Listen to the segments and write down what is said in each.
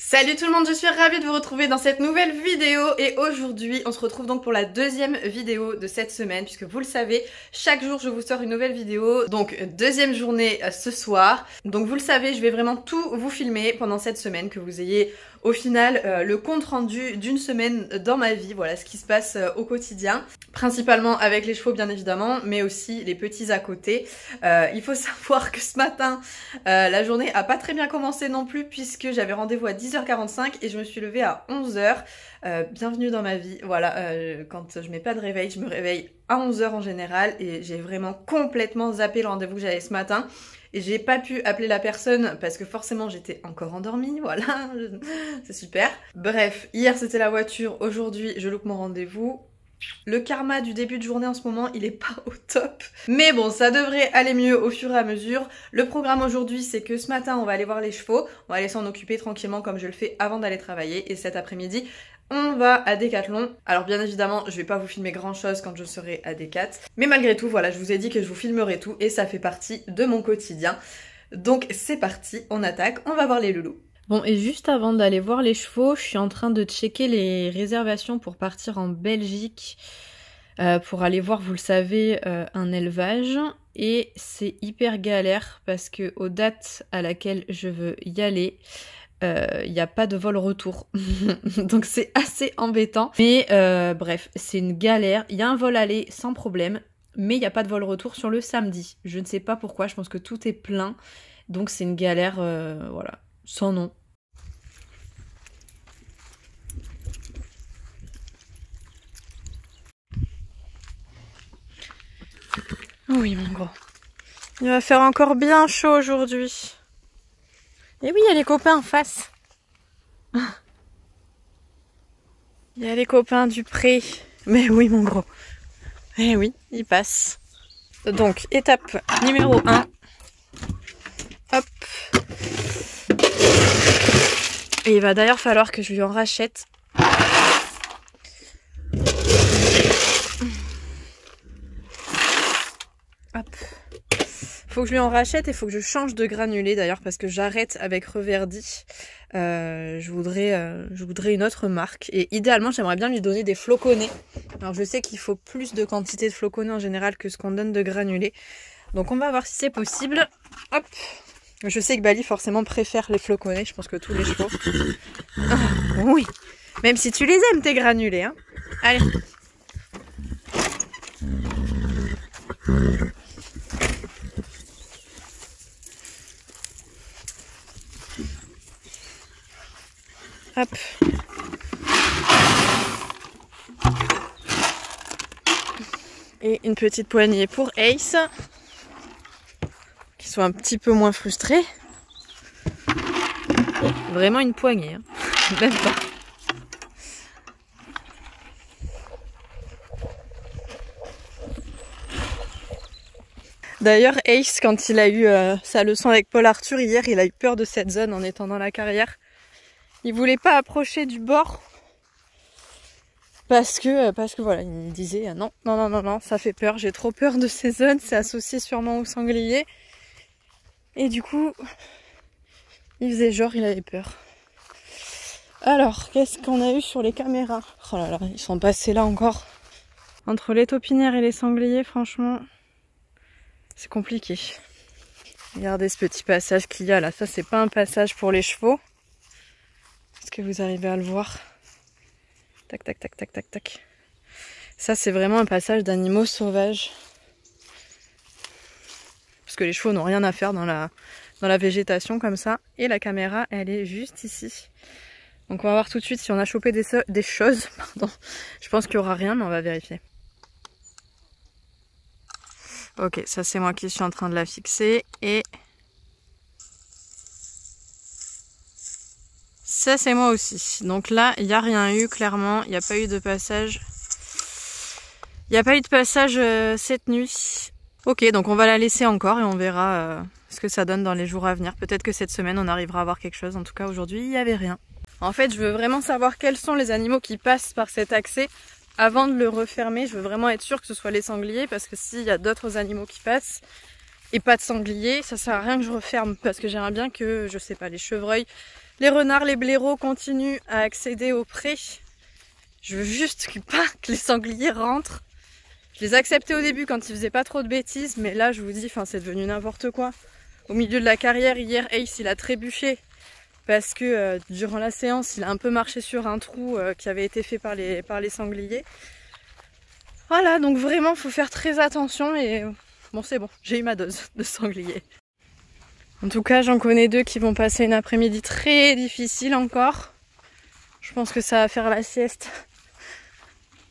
Salut tout le monde, je suis ravie de vous retrouver dans cette nouvelle vidéo et aujourd'hui on se retrouve donc pour la deuxième vidéo de cette semaine puisque vous le savez, chaque jour je vous sors une nouvelle vidéo, donc deuxième journée ce soir. Donc vous le savez, je vais vraiment tout vous filmer pendant cette semaine, que vous ayez au final le compte rendu d'une semaine dans ma vie, voilà ce qui se passe au quotidien, principalement avec les chevaux bien évidemment, mais aussi les petits à côté. Il faut savoir que ce matin, la journée a pas très bien commencé non plus puisque j'avais rendez-vous à 10h45 et je me suis levée à 11h. Bienvenue dans ma vie, voilà, quand je mets pas de réveil, je me réveille à 11h en général et j'ai vraiment complètement zappé le rendez-vous que j'avais ce matin. Et j'ai pas pu appeler la personne parce que forcément j'étais encore endormie, voilà, c'est super. Bref, hier c'était la voiture, aujourd'hui je loupe mon rendez-vous. Le karma du début de journée en ce moment, il est pas au top. Mais bon, ça devrait aller mieux au fur et à mesure. Le programme aujourd'hui, c'est que ce matin, on va aller voir les chevaux. On va aller s'en occuper tranquillement comme je le fais avant d'aller travailler. Et cet après-midi, on va à Decathlon. Alors bien évidemment, je vais pas vous filmer grand chose quand je serai à Decat. Mais malgré tout, voilà, je vous ai dit que je vous filmerai tout et ça fait partie de mon quotidien. Donc c'est parti, on attaque, on va voir les loulous. Bon, et juste avant d'aller voir les chevaux, je suis en train de checker les réservations pour partir en Belgique, pour aller voir, vous le savez, un élevage. Et c'est hyper galère parce que aux dates à laquelle je veux y aller, il n'y a pas de vol retour. Donc c'est assez embêtant. Mais bref, c'est une galère. Il y a un vol aller sans problème, mais il n'y a pas de vol retour sur le samedi. Je ne sais pas pourquoi, je pense que tout est plein. Donc c'est une galère, voilà, sans nom. Oui, mon gros. Il va faire encore bien chaud aujourd'hui. Et oui, il y a les copains en face. Il y a les copains du pré. Mais oui, mon gros. Eh oui, ils passent. Donc, étape numéro 1. Hop. Et il va d'ailleurs falloir que je lui en rachète. Hop. Faut que je lui en rachète et faut que je change de granulé d'ailleurs parce que j'arrête avec Reverdy. Je voudrais une autre marque et idéalement j'aimerais bien lui donner des floconnés. Alors je sais qu'il faut plus de quantité de floconnés en général que ce qu'on donne de granulés. Donc on va voir si c'est possible. Hop. Je sais que Bali forcément préfère les floconnés, je pense que tous les chevaux. Ah, oui. Même si tu les aimes tes granulés, hein. Allez. Hop. Et une petite poignée pour Ace, qui soit un petit peu moins frustré. Vraiment une poignée, hein. Même pas. D'ailleurs, Ace, quand il a eu sa leçon avec Paul Arthur hier, il a eu peur de cette zone en étant dans la carrière. Il voulait pas approcher du bord parce que voilà, il disait non, ça fait peur, j'ai trop peur de ces zones, c'est associé sûrement au sanglier. Et du coup, il faisait genre, il avait peur. Alors, qu'est-ce qu'on a eu sur les caméras? Oh là là, ils sont passés là encore. Entre les taupinières et les sangliers, franchement, c'est compliqué. Regardez ce petit passage qu'il y a là, ça c'est pas un passage pour les chevaux. Est-ce que vous arrivez à le voir? Tac, tac, tac, tac, tac, tac. Ça, c'est vraiment un passage d'animaux sauvages. Parce que les chevaux n'ont rien à faire dans la végétation comme ça. Et la caméra, elle est juste ici. Donc on va voir tout de suite si on a chopé des choses. Pardon. Je pense qu'il n'y aura rien, mais on va vérifier. Ok, ça c'est moi qui suis en train de la fixer. Et... ça c'est moi aussi. Donc là, il n'y a rien eu, clairement. Il n'y a pas eu de passage. Il n'y a pas eu de passage cette nuit. Ok, donc on va la laisser encore et on verra ce que ça donne dans les jours à venir. Peut-être que cette semaine, on arrivera à voir quelque chose. En tout cas, aujourd'hui, il n'y avait rien. En fait, je veux vraiment savoir quels sont les animaux qui passent par cet accès avant de le refermer. Je veux vraiment être sûre que ce soit les sangliers parce que s'il y a d'autres animaux qui passent et pas de sangliers, ça sert à rien que je referme parce que j'aimerais bien que, je sais pas, les chevreuils Les renards, les blaireaux continuent à accéder au pré. Je veux juste pas que les sangliers rentrent. Je les acceptais au début quand ils faisaient pas trop de bêtises, mais là je vous dis, c'est devenu n'importe quoi. Au milieu de la carrière, hier, Ace il a trébuché parce que durant la séance, il a un peu marché sur un trou qui avait été fait par les sangliers. Voilà, donc vraiment, faut faire très attention et bon, c'est bon, j'ai eu ma dose de sangliers. En tout cas, j'en connais 2 qui vont passer une après-midi très difficile encore. Je pense que ça va faire la sieste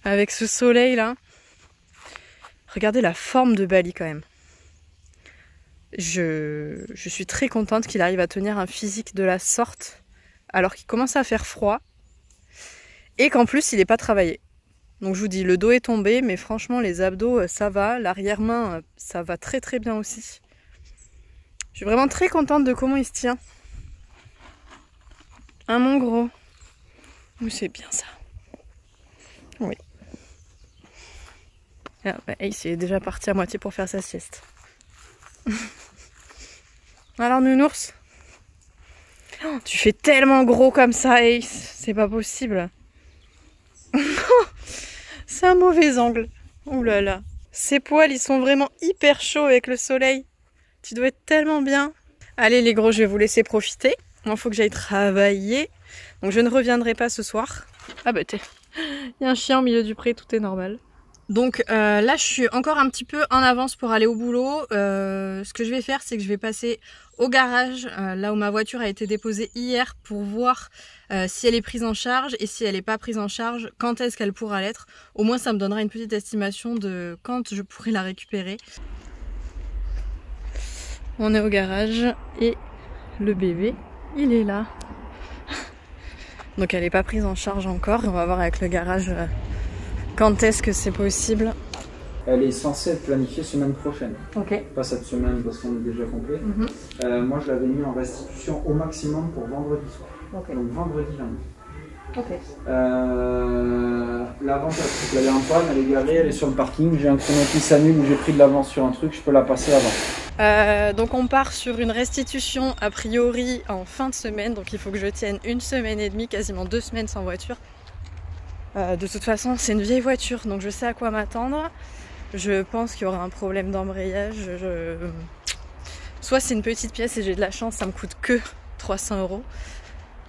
avec ce soleil là. Regardez la forme de Bali quand même. Je suis très contente qu'il arrive à tenir un physique de la sorte alors qu'il commence à faire froid et qu'en plus il n'est pas travaillé. Donc je vous dis, le dos est tombé, mais franchement les abdos ça va, l'arrière-main ça va très très bien aussi. Je suis vraiment très contente de comment il se tient. Hein mon gros? Oui, c'est bien ça. Oui. Ah, bah, Ace est déjà parti à moitié pour faire sa sieste. Alors nounours, oh, tu fais tellement gros comme ça Ace, c'est pas possible. C'est un mauvais angle. Ouh là là. Ces poils ils sont vraiment hyper chauds avec le soleil. Tu dois être tellement bien. Allez les gros, je vais vous laisser profiter. Moi faut que j'aille travailler. Donc je ne reviendrai pas ce soir. Ah bah t'es... Il y a un chien au milieu du pré, tout est normal. Donc là je suis encore un petit peu en avance pour aller au boulot. Ce que je vais faire, c'est que je vais passer au garage, là où ma voiture a été déposée hier, pour voir si elle est prise en charge, et si elle n'est pas prise en charge, quand est-ce qu'elle pourra l'être. Au moins ça me donnera une petite estimation de quand je pourrai la récupérer. On est au garage et le bébé il est là. Donc elle n'est pas prise en charge encore. On va voir avec le garage quand est-ce que c'est possible. Elle est censée être planifiée semaine prochaine. Ok. Pas cette semaine parce qu'on est déjà complet. Moi je l'avais mis en restitution au maximum pour vendredi soir. Okay. Donc vendredi lundi. Ok. L'avantage c'est qu'elle est en panne, elle est garée, elle est sur le parking. J'ai un chrono qui s'annule ou j'ai pris de l'avance sur un truc, je peux la passer avant. Donc on part sur une restitution a priori en fin de semaine. Donc il faut que je tienne 1 semaine et demie, quasiment 2 semaines sans voiture. De toute façon c'est une vieille voiture donc je sais à quoi m'attendre. Je pense qu'il y aura un problème d'embrayage. Soit c'est une petite pièce et j'ai de la chance, ça me coûte que 300 €.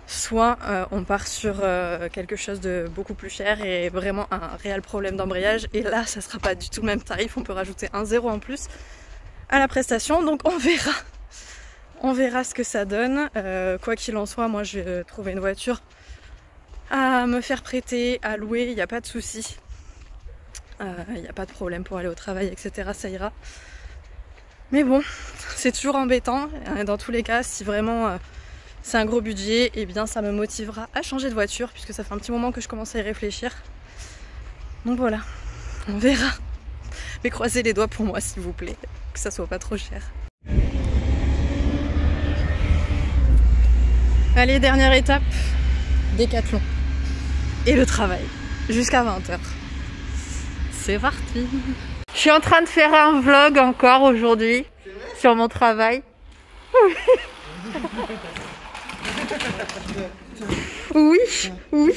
Soit on part sur quelque chose de beaucoup plus cher et vraiment un réel problème d'embrayage. Et là ça sera pas du tout le même tarif, on peut rajouter un 0 en plus à la prestation. Donc on verra. On verra ce que ça donne. Quoi qu'il en soit, moi je vais trouver une voiture à me faire prêter, à louer, il n'y a pas de souci. Il n'y a pas de problème pour aller au travail, etc. Ça ira. Mais bon, c'est toujours embêtant. Dans tous les cas, si vraiment c'est un gros budget, eh bien ça me motivera à changer de voiture, puisque ça fait un petit moment que je commence à y réfléchir. Donc voilà, on verra. Mais croisez les doigts pour moi, s'il vous plaît, que ça soit pas trop cher. Allez, dernière étape, Décathlon. Et le travail, jusqu'à 20 h. C'est parti. Je suis en train de faire un vlog encore aujourd'hui sur mon travail. Oui, oui,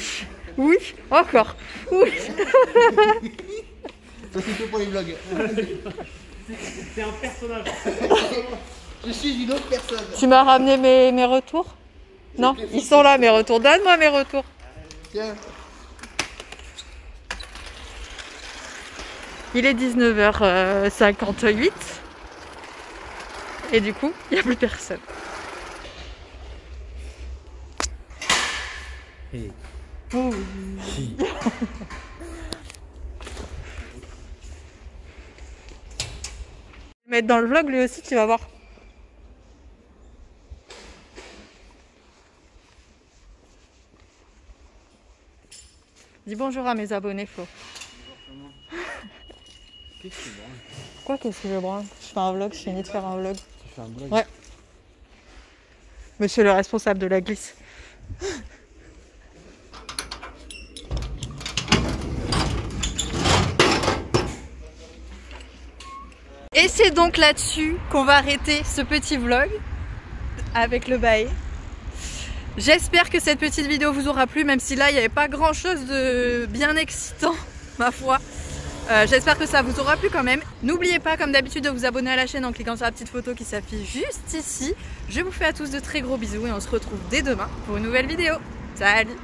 oui, encore. Oui. Ça c'est tout pour les vlogs. C'est un personnage. Je suis une autre personne. Tu m'as ramené mes retours? Non, ils sont là mes retours. Donne-moi mes retours. Tiens. Il est 19h58 et du coup, il n'y a plus personne. Hey. Oh. Si. Mettre dans le vlog lui aussi, tu vas voir. Dis bonjour à mes abonnés, Flo. Qu'est-ce que tu branles? Quoi, qu'est-ce que je branle? Je fais un vlog, je finis de faire un vlog. Tu fais un vlog? Ouais. Monsieur le responsable de la glisse. Et c'est donc là-dessus qu'on va arrêter ce petit vlog avec le bail. J'espère que cette petite vidéo vous aura plu, même si là il n'y avait pas grand chose de bien excitant, ma foi. J'espère que ça vous aura plu quand même. N'oubliez pas comme d'habitude de vous abonner à la chaîne en cliquant sur la petite photo qui s'affiche juste ici. Je vous fais à tous de très gros bisous et on se retrouve dès demain pour une nouvelle vidéo. Salut!